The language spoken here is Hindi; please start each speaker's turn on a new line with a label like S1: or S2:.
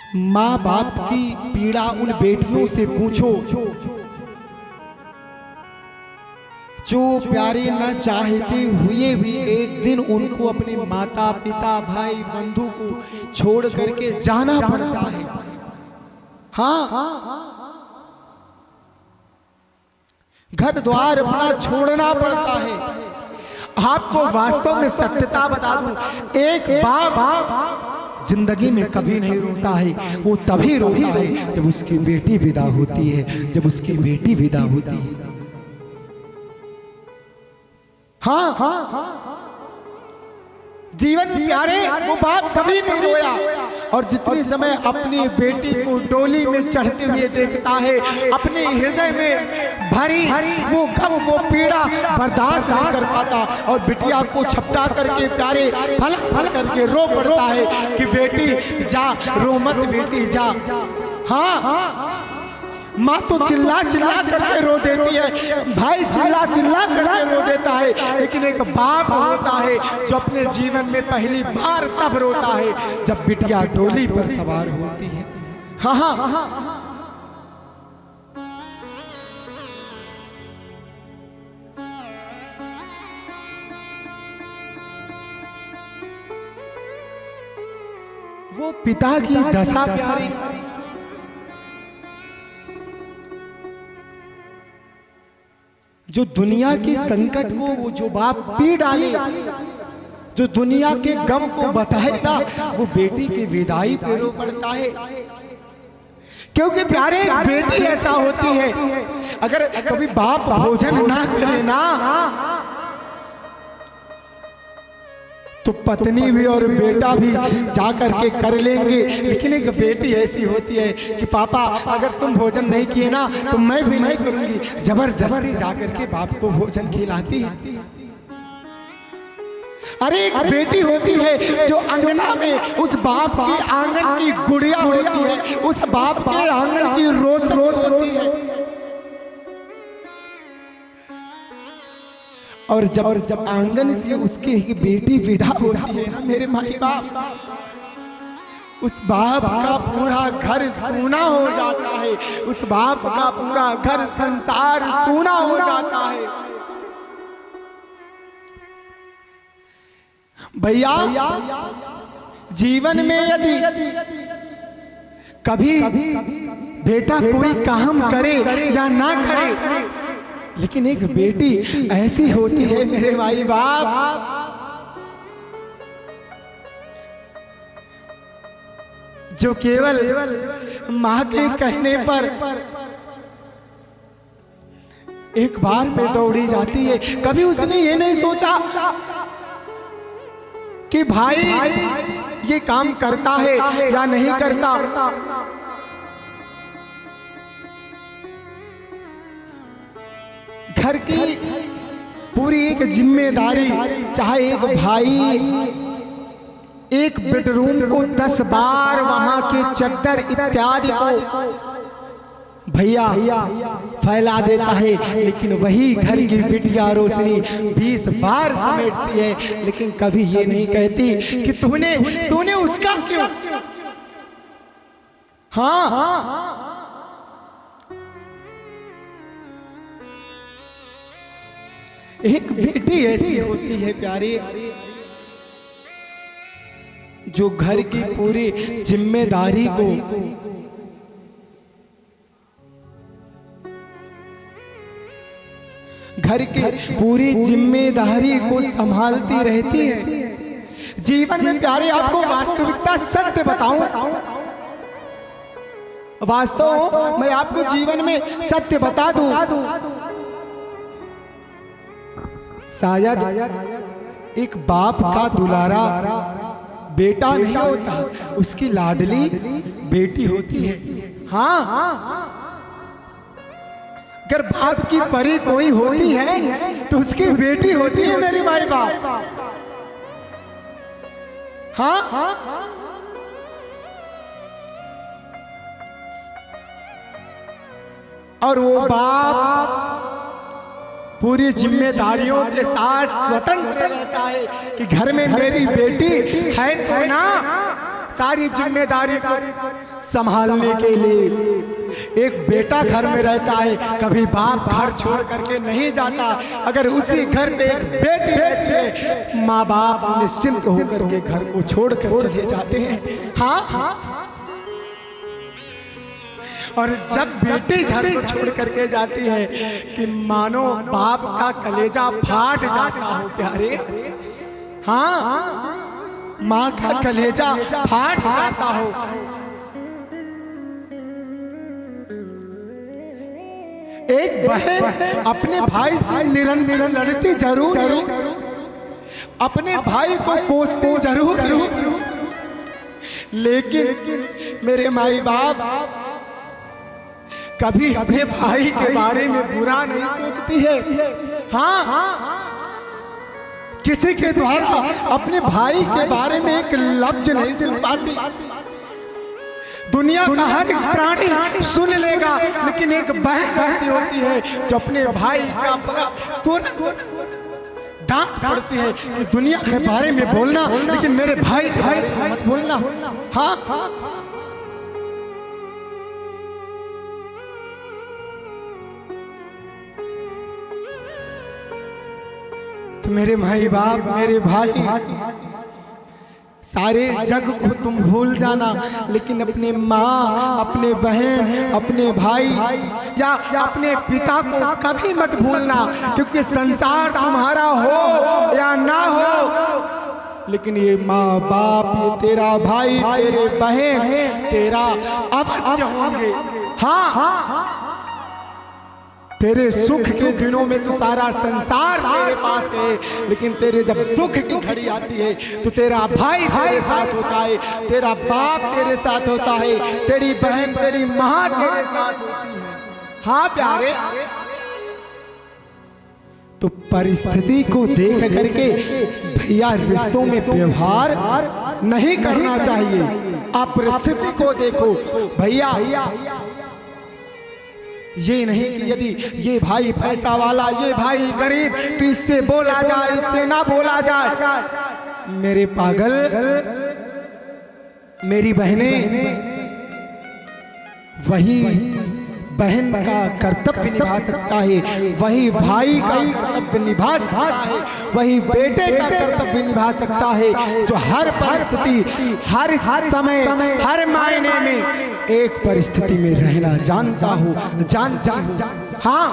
S1: माँ बाप की पीड़ा उन बेटियों से पूछो जो प्यारे न चाहते हुए भी एक दिन उनको अपने माता पिता भाई बंधु को छोड़ करके जाना पड़ता है। हाँ, घर द्वार अपना छोड़ना पड़ता है। आपको वास्तव में सत्यता बता दूं, एक बाप जिंदगी में कभी नहीं रोता है, वो तभी रोता है जब उसकी बेटी विदा होती है, जब उसकी बेटी विदा होती है। हाँ, जीवन प्यारे वो बाप कभी नहीं रोया। और जितने समय अपनी बेटी को डोली में चढ़ते हुए देखता है, अपने हृदय में भरी वो गम वो पीड़ा बर्दाश्त नहीं कर पाता और बिटिया को छपटा करके प्यारे फल करके रो पड़ता है कि बेटी जा, रो मत बेटी जा। हाँ, माँ तो चिल्ला करके रो देती है, भाई चिल्ला करके रो देता है, लेकिन एक बाप होता है जो अपने जीवन में पहली बार तब रोता है जब बिटिया डोली पर सवार होती है। हाँ, वो पिता की दशा प्यारी, जो दुनिया के संकट को वो जो बाप पी डाले, जो दुनिया के गम को बताएगा, वो बेटी की विदाई पे रो पड़ता है। क्योंकि प्यारे बेटी ऐसा होती है, अगर कभी बाप भोजन ना करे ना तो पत्नी भी और बेटा भी जाकर के कर लेंगे, लेकिन एक बेटी ऐसी होती है कि पापा अगर तुम भोजन नहीं किए ना तो मैं भी नहीं करूंगी, जबरदस्ती जाकर के बाप को भोजन खिलाती है। अरे एक बेटी होती है जो अंगना में उस बाप के आंगन की गुड़िया होती है, उस बाप के आंगन की रोज होती है। और जब आंगन से उसकी एक बेटी विदा होती है ना मेरे माई बाप, उस बाप का पूरा घर सूना हो जाता है, उस बाप का पूरा घर संसार सूना हो जाता है। भैया जीवन में यदि कभी बेटा कोई काम करे या ना करे, लेकिन एक बेटी ऐसी होती है मेरे भाई बाप जो केवल माँ के कहने पर एक बार पे दौड़ी जाती है। कभी उसने ये नहीं सोचा कि भाई ये काम करता है या नहीं करता। घर की पूरी एक जिम्मेदारी, चाहे एक भाई एक बेडरूम को 10 बार वहां के चद्दर इत्यादि को भैया फैला देता है, लेकिन वही घर की बिटिया रोशनी 20 बार समेटती है, लेकिन कभी ये नहीं कहती कि तूने उसका क्यों। हाँ, एक बेटी ऐसी होती है प्यारी जो घर की पूरी जिम्मेदारी को घर की पूरी जिम्मेदारी को संभालती रहती है। जीवन में प्यारे आपको वास्तविकता सत्य बताऊं, वास्तव मैं आपको जीवन में सत्य बता दूं, शायद एक बाप का दुलारा बेटा नहीं होता, उसकी लाडली बेटी होती है। हाँ, अगर बाप की परी कोई होती है तो उसकी बेटी होती है मेरी माई बाप। हाँ, और वो बाप पूरी जिम्मेदारियों के साथ स्वतंत्र रहता है कि घर में मेरी बेटी है तो ना, सारी जिम्मेदारी को संभालने के लिए। एक बेटा घर में रहता है, कभी बाप घर छोड़ करके नहीं जाता। अगर उसी घर पे एक बेटी रहती है, माँ बाप निश्चिंत होकर के घर को छोड़ कर चले जाते हैं। हाँ, और जब बेटी घर को छोड़ करके जाती है कि मानो बाप का कलेजा फाट जाता हो प्यारे। हाँ, माँ का कलेजा फाट जाता हो। एक बहन अपने भाई से निरंतर लड़ती जरूर, अपने भाई को कोसती जरूर, लेकिन मेरे माई बाप कभी अपने भाई के बारे में बुरा नहीं सोचती है। हाँ, किसी के द्वारा अपने भाई के बारे में एक लफ्ज नहीं सुन पाती। दुनिया का हर प्राणी सुन लेगा, लेकिन एक बहन ऐसी होती है जो अपने भाई का तुरंत डांट पड़ती है कि दुनिया के बारे में बोलना, लेकिन मेरे भाई मत बोलना। हाँ, तो मेरे माई बाप, मेरे भाई, सारे जग को तुम भूल जाना, लेकिन अपने माँ, अपने बहन, अपने भाई या अपने पिता को कभी मत भूलना। क्योंकि संसार तुम्हारा हो या ना हो, लेकिन ये माँ बाप, ये तेरा भाई, तेरे बहन तेरा अवश्य होंगे। हाँ, तेरे सुख के दिनों में तो सारा संसार तेरे पास है, लेकिन तेरे जब दुख की घड़ी आती है तो तेरा भाई तेरे साथ होता है, तेरा बाप तेरे साथ होता है, तेरी बहन, तेरी माँ तेरे साथ होती है। हाँ प्यारे, तो परिस्थिति को देख करके भैया रिश्तों में व्यवहार नहीं करना चाहिए। आप परिस्थिति को देखो भैया, ये नहीं कि यदि ये भाई पैसा वाला, ये भाई गरीब, तो इससे बोला जाए, इससे ना बोला जाए। मेरे पागल, मेरी बहनें, वही बहन का कर्तव्य निभा सकता है, वही भाई का कर्तव्य निभा सकता है, वही बेटे का कर्तव्य निभा सकता है, जो हर परिस्थिति, हर समय, हर मायने में एक परिस्थिति में रहना जानता हो। हाँ।